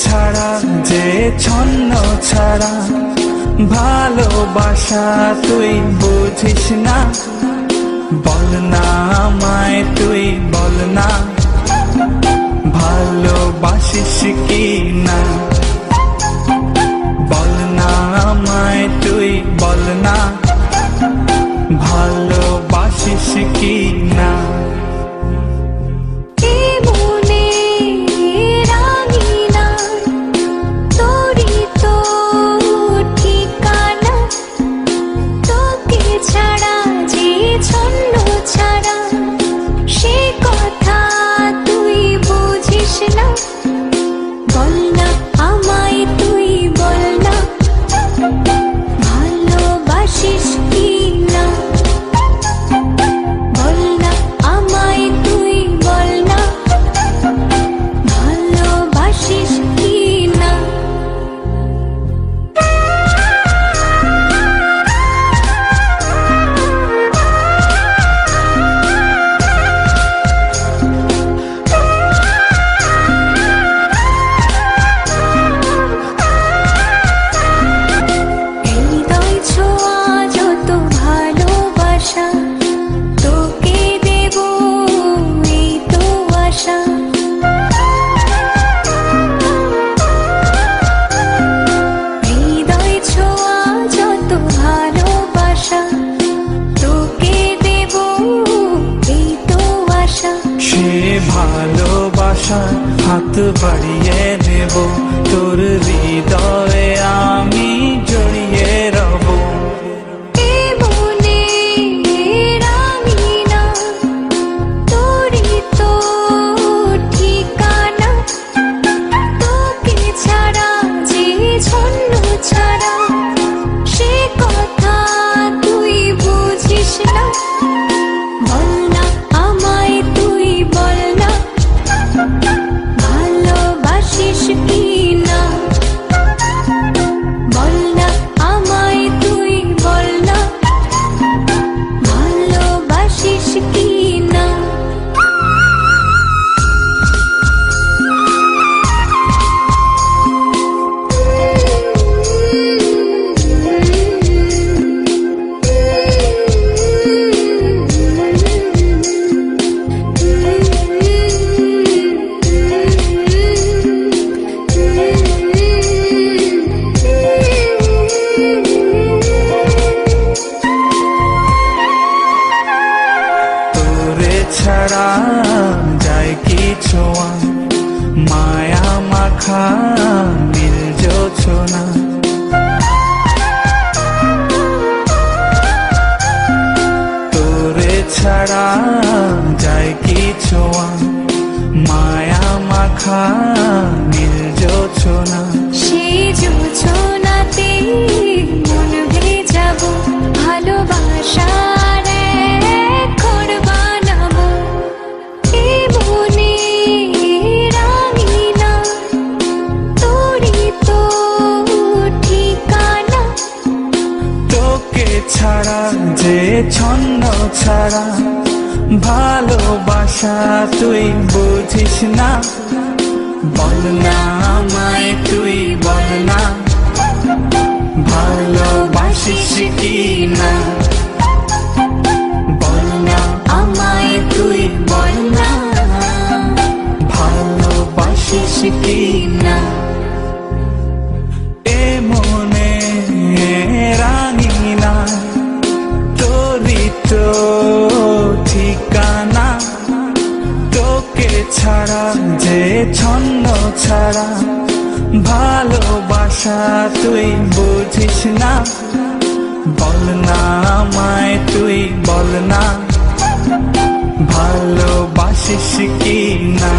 ছাড়া যে ছন্ন ছাড়া ভালোবাসা তুই বুঝিস না, বল না আমায় তুই বল না, ভালোবাসিস কি না, বল না আমায় তুই বল না, ভালোবাসিস কি না। ভালোবাসার হাত বাড়িয়ে নেব, তোর হৃদয়ে আমি জড়িয়ে রব। ছাড়া যায় কি ছোঁয়া, মায়া মাখা নীল জোছনা, তোরে ছাড়া যায় কি ছোঁয়া, মায়া মাখা নীল জোছনা। সেই জোছনাতে মন ভেজাবো, ভালোবাসা ছাড়া যে ছন্ন ছাড়া ভালোবাসা তুই বুঝিস না, বল না আমায় তুই বল না, ভালোবাসিস কি না, বল না আমায় তুই বল না, ভালোবাসিস কি না। এ মনে রাঙিনা তোরই তো ঠিকানা, তোকে ছাড়া যে ছন্ন ছাড়া ভালোবাসা তুই বুঝিস না, বল না আমায় তুই বল না, ভালোবাসিস কি না।